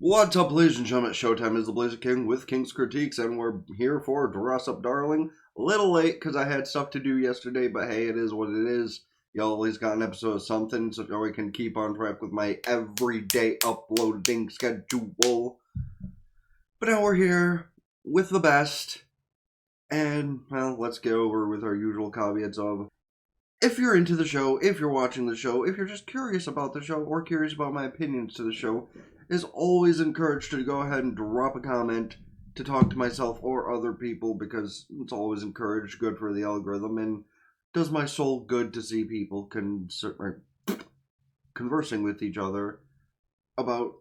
What's up, ladies and gentlemen? Showtime is the Blazer King with King's Critiques, and we're here for Dress Up Darling. A little late because I had stuff to do yesterday, but hey, it is what it is. Y'all at least got an episode of something so I can keep on track with my everyday uploading schedule. But now we're here with the best, and, well, let's get over with our usual caveats of if you're into the show, if you're watching the show, if you're just curious about the show, or curious about my opinions to the show, is always encouraged to go ahead and drop a comment to talk to myself or other people, because it's always encouraged, good for the algorithm, and does my soul good to see people conversing with each other about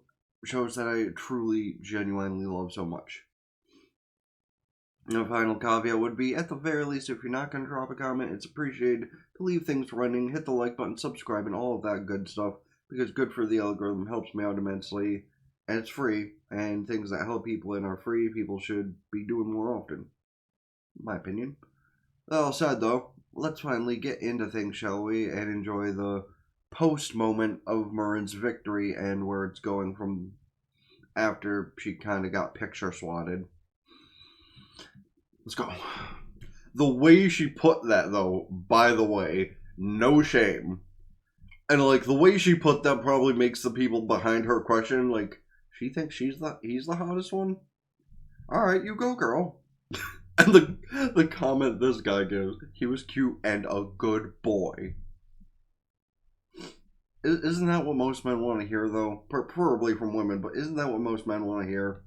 shows that I truly, genuinely love so much. And a final caveat would be, at the very least, if you're not going to drop a comment, it's appreciated to leave things running, hit the like button, subscribe, and all of that good stuff, because good for the algorithm, helps me out immensely, and it's free, and things that help people and are free, people should be doing more often. In my opinion. That all said, though, let's finally get into things, shall we, and enjoy the post-moment of Marin's victory and where it's going from after she kind of got picture swatted. Let's go. The way she put that, though, by the way, no shame. And, like, the way she put that probably makes the people behind her question, like, she thinks he's the hottest one? Alright, you go, girl. And the comment this guy gives, he was cute and a good boy. Isn't that what most men want to hear, though? Preferably from women, but isn't that what most men want to hear?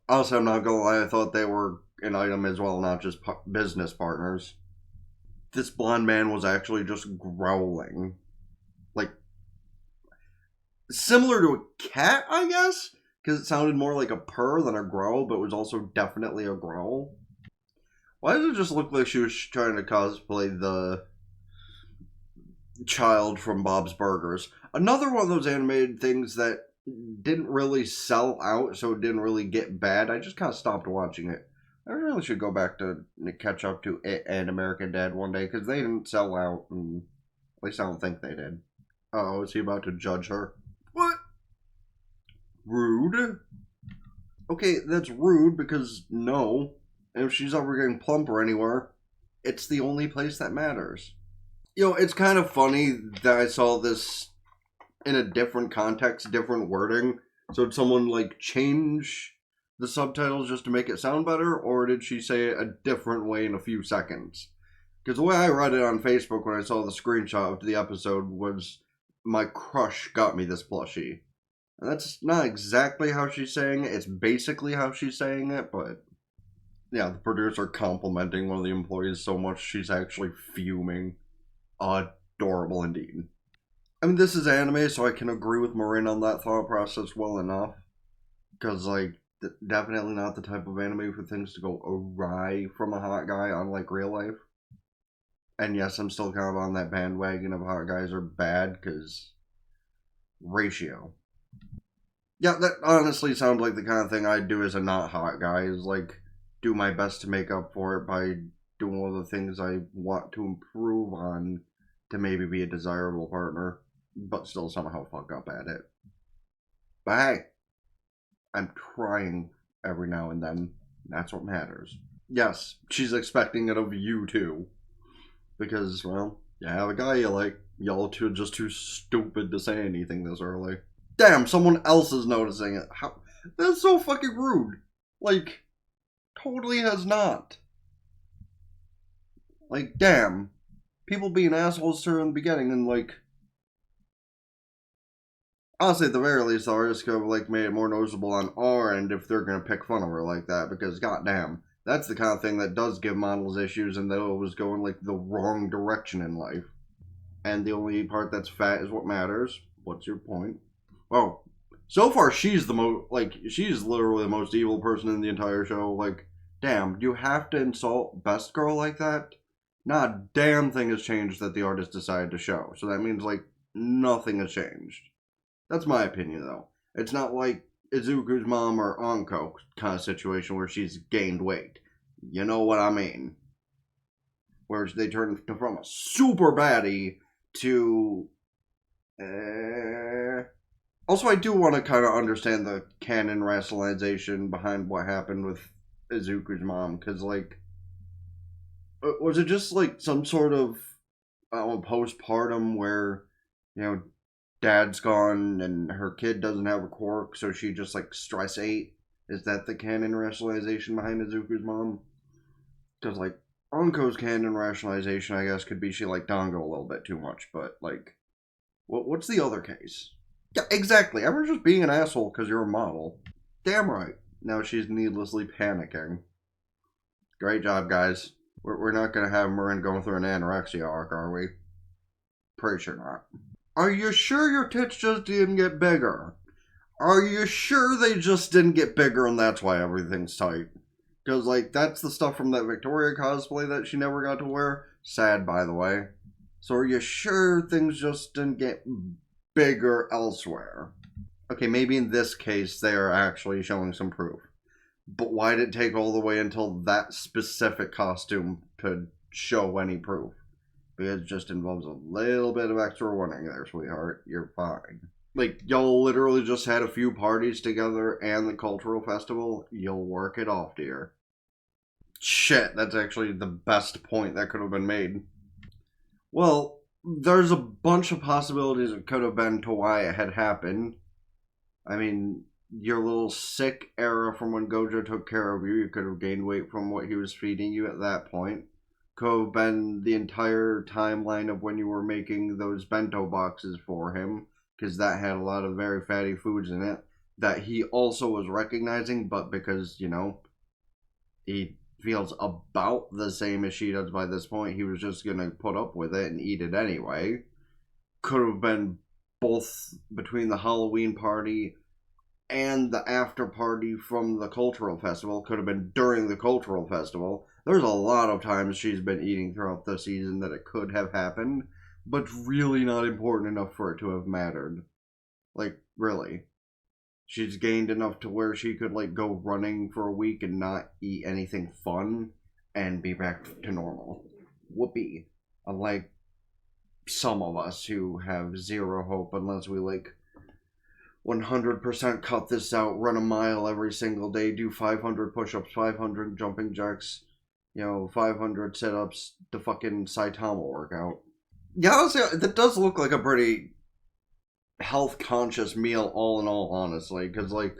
Also, I'm not gonna lie, I thought they were an item as well, not just business partners. This blonde man was actually just growling. Like, similar to a cat, I guess? Because it sounded more like a purr than a growl, but it was also definitely a growl. Why does it just look like she was trying to cosplay the child from Bob's Burgers? Another one of those animated things that didn't really sell out, so it didn't really get bad. I just kind of stopped watching it. I really should go back to catch up to it and American Dad one day, because they didn't sell out, and at least I don't think they did. Uh-oh, is he about to judge her? What? Rude? Okay, that's rude, because no. And if she's ever getting plumper anywhere, it's the only place that matters. You know, it's kind of funny that I saw this in a different context, different wording. So did someone, like, change the subtitles just to make it sound better, or did she say it a different way in a few seconds? Because the way I read it on Facebook when I saw the screenshot of the episode was, my crush got me this plushie. And that's not exactly how she's saying it, it's basically how she's saying it, but yeah, the producer complimenting one of the employees so much she's actually fuming. Adorable indeed. I mean, this is anime, so I can agree with Marin on that thought process well enough. Because, like, definitely not the type of anime for things to go awry from a hot guy, unlike real life. And yes, I'm still kind of on that bandwagon of hot guys are bad, because ratio. Yeah, that honestly sounds like the kind of thing I'd do as a not hot guy, is, like, do my best to make up for it by doing all the things I want to improve on to maybe be a desirable partner, but still somehow fuck up at it. But hey, I'm trying every now and then. That's what matters. Yes, she's expecting it of you too. Because, well, you have a guy you like. Y'all two are just too stupid to say anything this early. Damn, someone else is noticing it. How? That's so fucking rude. Like, totally has not. Like, damn. People being assholes to her in the beginning, and, like, honestly, at the very least, the artist could have, like, made it more noticeable on our end if they're gonna pick fun of her like that, because, goddamn, that's the kind of thing that does give models issues, and that it was going, like, the wrong direction in life. And the only part that's fat is what matters. What's your point? Oh, so far she's the most, like, she's literally the most evil person in the entire show. Like, damn, do you have to insult Best Girl like that? Not a damn thing has changed that the artist decided to show. So that means, like, nothing has changed. That's my opinion, though. It's not like Izuku's mom or Anko kind of situation where she's gained weight. You know what I mean. Where they turned from a super baddie to Also, I do want to kind of understand the canon rationalization behind what happened with Izuku's mom, because, like, was it just, like, some sort of postpartum where, you know, dad's gone and her kid doesn't have a quirk, so she just, like, stress ate? Is that the canon rationalization behind Izuku's mom? Because, like, Onko's canon rationalization, I guess, could be she liked Dango a little bit too much, but, like, what's the other case? Yeah, exactly. Everyone's just being an asshole because you're a model. Damn right. Now she's needlessly panicking. Great job, guys. We're not going to have Marin going through an anorexia arc, are we? Pretty sure not. Are you sure your tits just didn't get bigger? Are you sure they just didn't get bigger and that's why everything's tight? Because, like, that's the stuff from that Victoria cosplay that she never got to wear. Sad, by the way. So are you sure things just didn't get bigger elsewhere? Okay, maybe in this case they are actually showing some proof. But why did it take all the way until that specific costume to show any proof? Because it just involves a little bit of extra warning there, sweetheart. You're fine. Like, y'all literally just had a few parties together and the cultural festival. You'll work it off, dear. Shit, that's actually the best point that could have been made. Well, there's a bunch of possibilities it could have been to why it had happened. I mean, your little sick era from when Gojo took care of you, you could have gained weight from what he was feeding you at that point. Could have been the entire timeline of when you were making those bento boxes for him, because that had a lot of very fatty foods in it that he also was recognizing, but because, you know, he feels about the same as she does by this point, he was just going to put up with it and eat it anyway. Could have been both between the Halloween party and the after party from the cultural festival. Could have been during the cultural festival. There's a lot of times she's been eating throughout the season that it could have happened, but really not important enough for it to have mattered. Like, really. She's gained enough to where she could, like, go running for a week and not eat anything fun and be back to normal. Whoopee. Unlike some of us who have zero hope unless we, like, 100% cut this out, run a mile every single day, do 500 push-ups, 500 jumping jacks, 500 sit-ups, the fucking Saitama workout. Yeah, honestly, that does look like a pretty health-conscious meal all in all, honestly, because, like,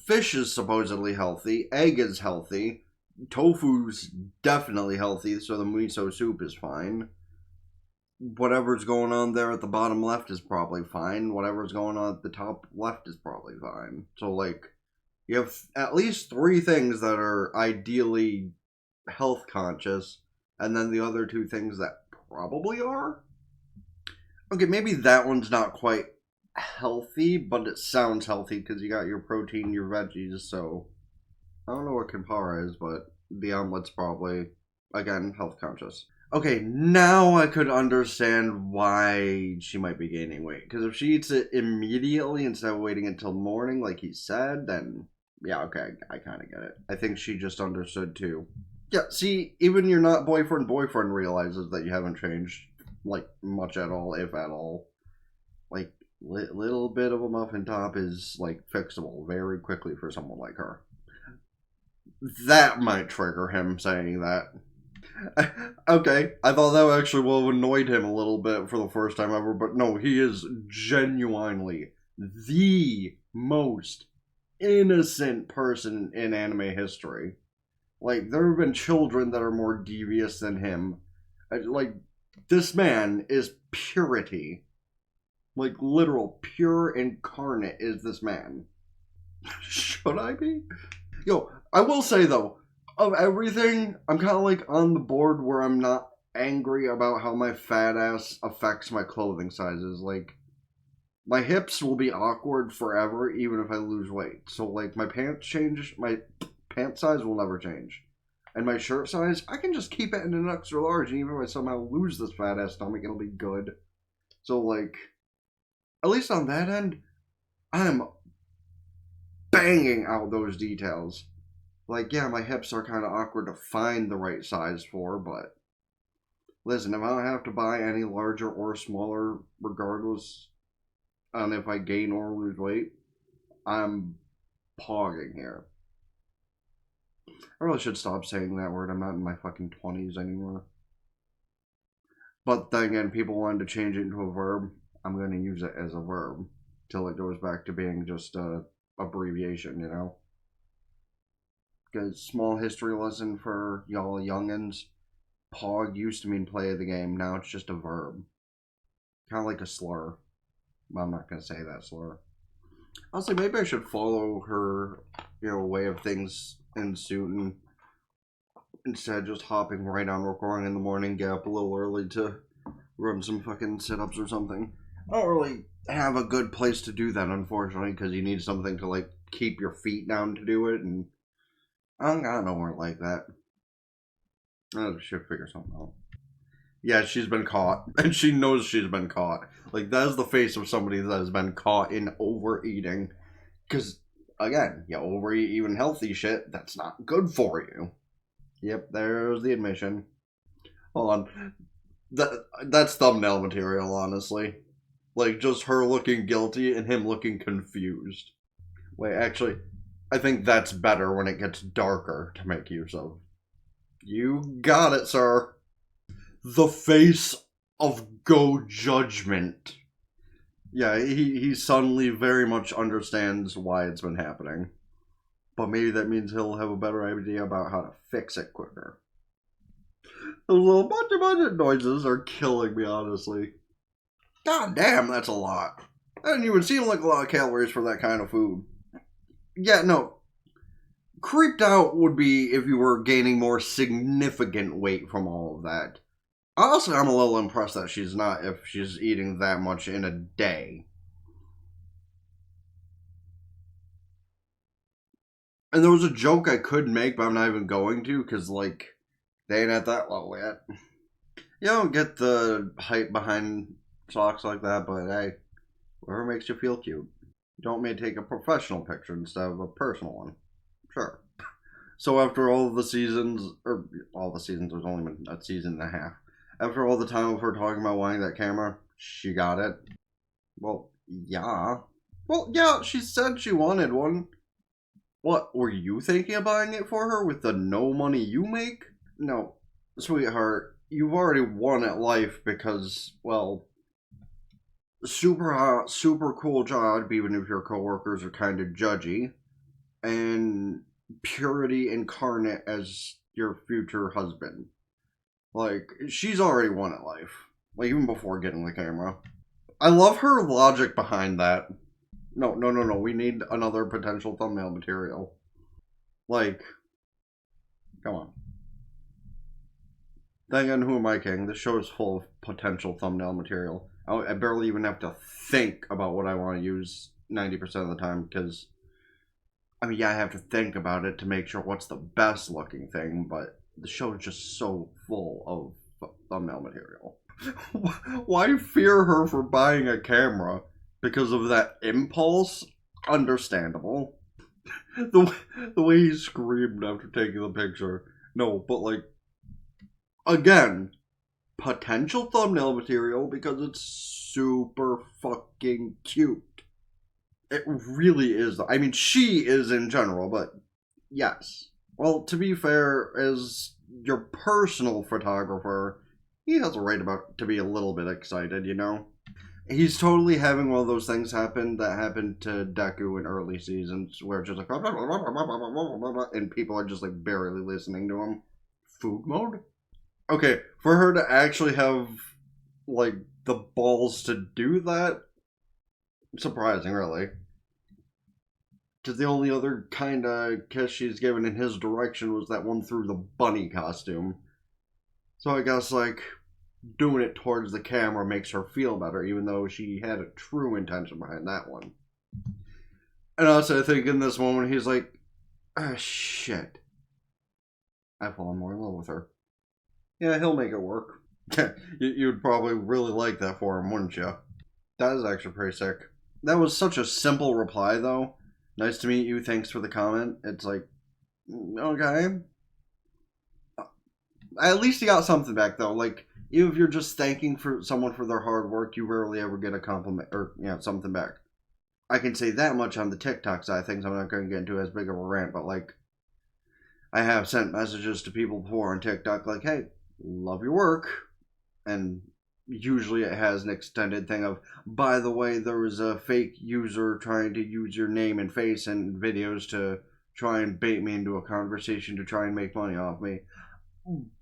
fish is supposedly healthy, egg is healthy, tofu's definitely healthy, so the miso soup is fine. Whatever's going on there at the bottom left is probably fine. Whatever's going on at the top left is probably fine. So, like, you have at least 3 things that are ideally health conscious, and then the other 2 things that probably are. Okay, maybe that one's not quite healthy, but it sounds healthy because you got your protein, your veggies, so I don't know what Campara is, but the omelet's probably, again, health conscious. Okay, now I could understand why she might be gaining weight. Because if she eats it immediately instead of waiting until morning, like he said, then yeah, okay, I kind of get it. I think she just understood too. Yeah, see, even your not boyfriend realizes that you haven't changed, like, much at all, if at all. Like, little bit of a muffin top is, like, fixable very quickly for someone like her. That might trigger him saying that. Okay, I thought that actually would have annoyed him a little bit for the first time ever, but no, he is genuinely the most innocent person in anime history. Like, there have been children that are more devious than him. Like, this man is purity. Like, literal, pure incarnate is this man. Should I be? Yo, I will say though, of everything, I'm kind of like on the board where I'm not angry about how my fat ass affects my clothing sizes. Like, my hips will be awkward forever even if I lose weight. So, like, my pants change, my pant size will never change. And my shirt size, I can just keep it in an extra large, and even if I somehow lose this fat ass stomach, it'll be good. So, like, at least on that end, I'm banging out those details. Like, yeah, my hips are kind of awkward to find the right size for, but listen, if I don't have to buy any larger or smaller, regardless, on if I gain or lose weight, I'm pogging here. I really should stop saying that word. I'm not in my fucking 20s anymore. But then again, people wanted to change it into a verb. I'm going to use it as a verb till it goes back to being just a abbreviation, you know? Because small history lesson for y'all youngins. Pog used to mean play of the game. Now it's just a verb. Kind of like a slur. Well, I'm not going to say that slur. Honestly, maybe I should follow her, way of things in suit and instead of just hopping right on recording in the morning, get up a little early to run some fucking sit-ups or something. I don't really have a good place to do that, unfortunately, because you need something to, keep your feet down to do it, and I don't got nowhere like that. I should figure something out. Yeah, she's been caught, and she knows she's been caught. That is the face of somebody that has been caught in overeating. Because, again, you overeat even healthy shit, that's not good for you. Yep, there's the admission. Hold on. That's thumbnail material, honestly. Just her looking guilty and him looking confused. Wait, actually, I think that's better when it gets darker to make use of. You got it, sir. The face of Go Judgment. Yeah, he suddenly very much understands why it's been happening. But maybe that means he'll have a better idea about how to fix it quicker. Those little bunch noises are killing me, honestly. God damn, that's a lot. That didn't even seem like a lot of calories for that kind of food. Yeah, no. Creeped out would be if you were gaining more significant weight from all of that. Honestly, I'm a little impressed that she's not if she's eating that much in a day. And there was a joke I could make, but I'm not even going to, because, they ain't at that level yet. You don't get the hype behind socks like that, but hey, whatever makes you feel cute. Don't may take a professional picture instead of a personal one. Sure. So after all the seasons, there's only been a season and a half. After all the time of her talking about wanting that camera, she got it. Well, yeah. Well, yeah, she said she wanted one. What, were you thinking of buying it for her with the no money you make? No, sweetheart, you've already won at life because, well, super hot, super cool job, even if your coworkers are kind of judgy, and purity incarnate as your future husband. She's already won at life. Even before getting the camera. I love her logic behind that. No, we need another potential thumbnail material. Come on. Then again, who am I kidding? This show is full of potential thumbnail material. I barely even have to think about what I want to use 90% of the time, because, I have to think about it to make sure what's the best looking thing, but the show is just so full of thumbnail material. Why fear her for buying a camera? Because of that impulse? Understandable. The way he screamed after taking the picture. No, but again, potential thumbnail material because it's super fucking cute. It really is. She is in general, but yes. Well, to be fair, as your personal photographer, he has a right to be a little bit excited, you know? He's totally having one of those things happen that happened to Deku in early seasons, where it's just and people are just barely listening to him. Food mode? Okay, for her to actually have the balls to do that, surprising, really. Because the only other kind of kiss she's given in his direction was that one through the bunny costume. So I guess, doing it towards the camera makes her feel better, even though she had a true intention behind that one. And also, I think in this moment, he's like, shit. I've fallen more in love with her. Yeah, he'll make it work. You'd probably really like that for him, wouldn't you? That is actually pretty sick. That was such a simple reply, though. Nice to meet you, thanks for the comment. It's okay. At least he got something back, though. Even if you're just thanking for someone for their hard work, you rarely ever get a compliment or something back. I can say that much on the TikTok side of things. I'm not going to get into as big of a rant, but like, I have sent messages to people before on TikTok like, "Hey, love your work," and usually it has an extended thing of, "By the way, there was a fake user trying to use your name and face in videos to try and bait me into a conversation to try and make money off me."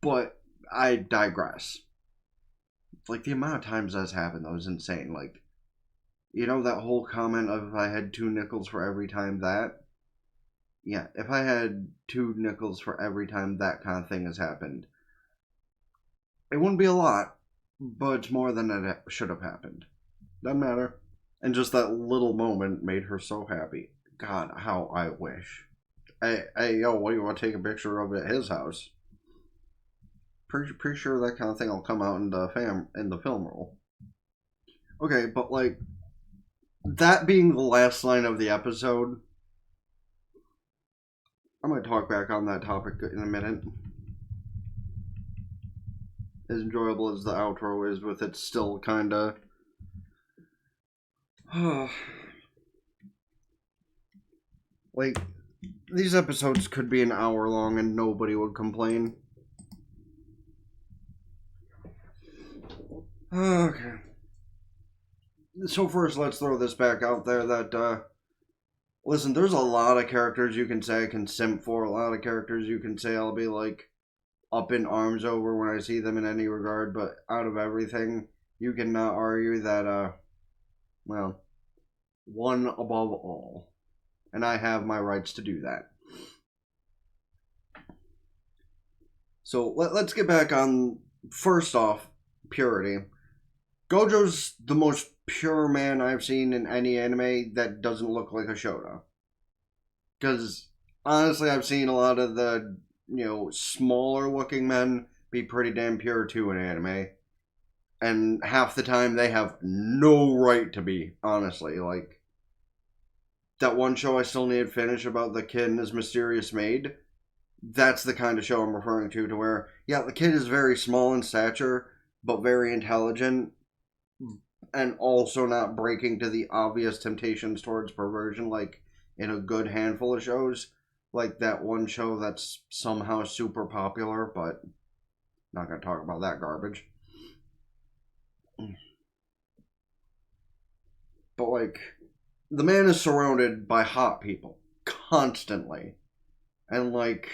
But I digress. Like, the amount of times that's happened, though, is insane. Like, that whole comment of if I had 2 nickels for every time that? Yeah, if I had 2 nickels for every time that kind of thing has happened, it wouldn't be a lot, but it's more than it should have happened. Doesn't matter. And just that little moment made her so happy. God, how I wish. Hey, yo, what do you want to take a picture of at his house? Pretty sure that kind of thing will come out in the film roll. Okay, but like, that being the last line of the episode, I'm going to talk back on that topic in a minute. As enjoyable as the outro is with it, still kind of... like, these episodes could be an hour long and nobody would complain. Okay. So first, let's throw this back out there that, listen, there's a lot of characters you can say I can simp for, a lot of characters you can say I'll be, like, up in arms over when I see them in any regard, but out of everything, you cannot argue that, well, one above all. And I have my rights to do that. So, let's get back on, first off, purity. Gojo's the most pure man I've seen in any anime that doesn't look like a Shota. Because, honestly, I've seen a lot of the, smaller looking men be pretty damn pure too in anime. And half the time they have no right to be, honestly. Like, that one show I still need to finish about the kid and his mysterious maid, that's the kind of show I'm referring to where, yeah, the kid is very small in stature, but very intelligent, and also not breaking to the obvious temptations towards perversion like in a good handful of shows, like that one show that's somehow super popular, but not gonna talk about that garbage. But like, the man is surrounded by hot people constantly, and like,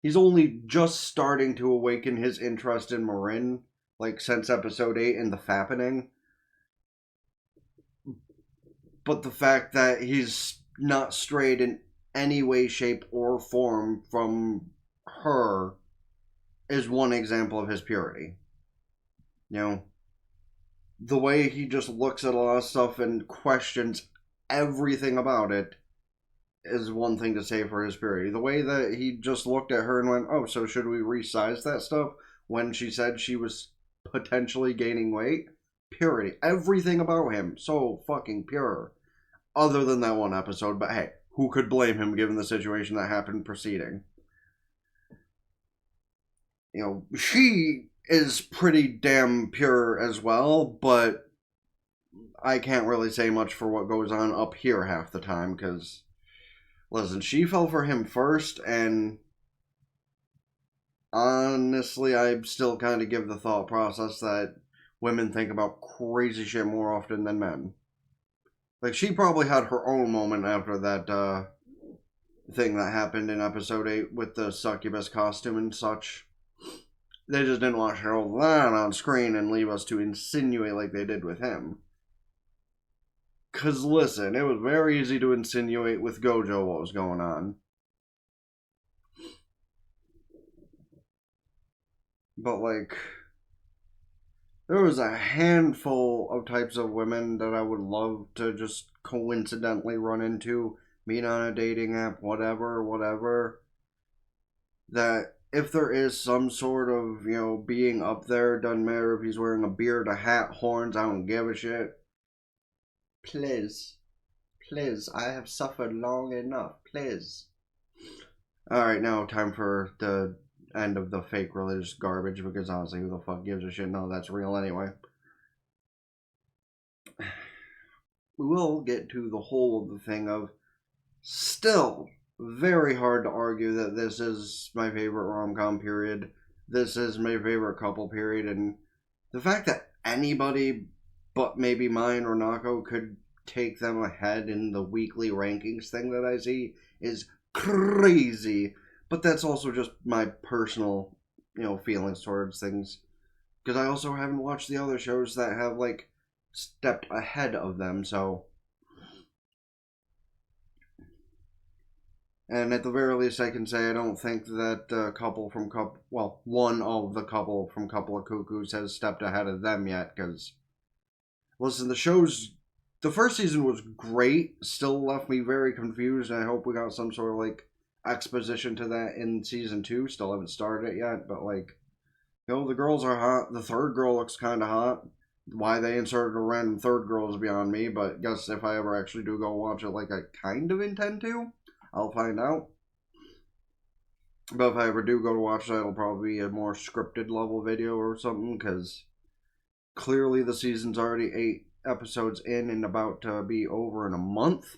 he's only just starting to awaken his interest in Marin, like since episode 8 in the Fappening. But the fact that he's not strayed in any way, shape, or form from her is one example of his purity. The way he just looks at a lot of stuff and questions everything about it is one thing to say for his purity. The way that he just looked at her and went, "Oh, so should we resize that stuff?" when she said she was potentially gaining weight. Purity. Everything about him. So fucking pure. Other than that one episode, but hey, who could blame him given the situation that happened preceding? She is pretty damn pure as well, but I can't really say much for what goes on up here half the time, because, listen, she fell for him first, and honestly, I still kind of give the thought process that women think about crazy shit more often than men. Like, she probably had her own moment after that thing that happened in episode 8 with the succubus costume and such. They just didn't want to show that on screen and leave us to insinuate like they did with him. Because, listen, it was very easy to insinuate with Gojo what was going on. But, like, there was a handful of types of women that I would love to just coincidentally run into, meet on a dating app, whatever. That if there is some sort of, being up there, doesn't matter if he's wearing a beard, a hat, horns, I don't give a shit. Please, I have suffered long enough, please. Alright, now time for the end of the fake religious garbage, because honestly, who the fuck gives a shit? No, that's real anyway. We will get to the whole of the thing of still very hard to argue that this is my favorite rom-com period. This is my favorite couple period, and the fact that anybody but maybe mine or Nako could take them ahead in the weekly rankings thing that I see is crazy. But that's also just my personal, feelings towards things. Because I also haven't watched the other shows that have, stepped ahead of them, so. And at the very least, I can say I don't think that one of the couple from Couple of Cuckoos has stepped ahead of them yet, because, listen, the first season was great, still left me very confused, and I hope we got some sort of, exposition to that in season 2, still haven't started it yet, but, the girls are hot, the third girl looks kind of hot. Why they inserted a random third girl is beyond me, but guess if I ever actually do go watch it like I kind of intend to, I'll find out. But if I ever do go to watch that, it'll probably be a more scripted level video or something, because clearly the season's already 8 episodes in and about to be over in a month.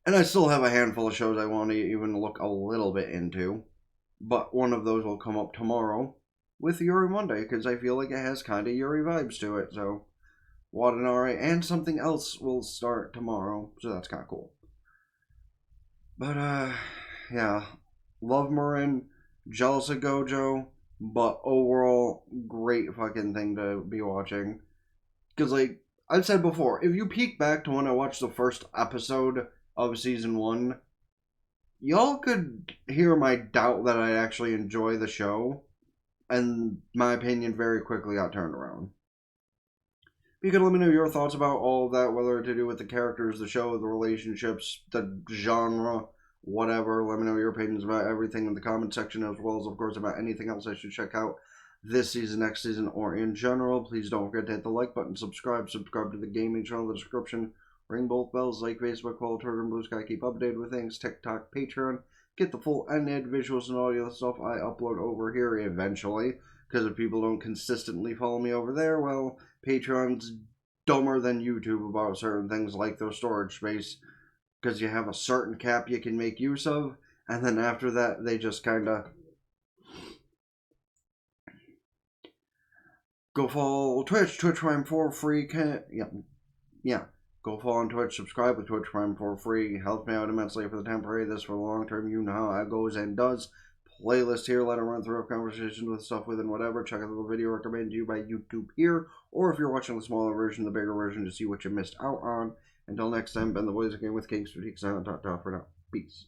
And I still have a handful of shows I want to even look a little bit into. But one of those will come up tomorrow with Yuri Monday, because I feel like it has kind of Yuri vibes to it. So, Watanare and something else will start tomorrow, so that's kind of cool. But, yeah. Love Marin, jealous of Gojo, but overall, great fucking thing to be watching. Because, I've said before, if you peek back to when I watched the first episode of season 1, y'all could hear my doubt that I'd actually enjoy the show, and my opinion very quickly got turned around. You can let me know your thoughts about all of that, whether to do with the characters, the show, the relationships, the genre, whatever. Let me know your opinions about everything in the comment section, as well as, of course, about anything else I should check out this season, next season, or in general. Please don't forget to hit the like button, subscribe to the gaming channel in the description, ring both bells like Facebook, follow Twitter, and Blue Sky, keep updated with things, TikTok, Patreon, get the full unedited visuals and audio stuff I upload over here eventually, because if people don't consistently follow me over there, well, Patreon's dumber than YouTube about certain things like their storage space, because you have a certain cap you can make use of, and then after that, they just kind of go follow Twitch Prime for free. Yeah. Go follow on Twitch, subscribe with Twitch Prime for free. Helps me out immensely for the temporary. This for the long term. You know how it goes and does. Playlist here. Let it run through a conversation with stuff within whatever. Check out the video recommended to you by YouTube here. Or if you're watching the smaller version, the bigger version, to see what you missed out on. Until next time, been the boys again with Kritique. Signing out for now. Peace.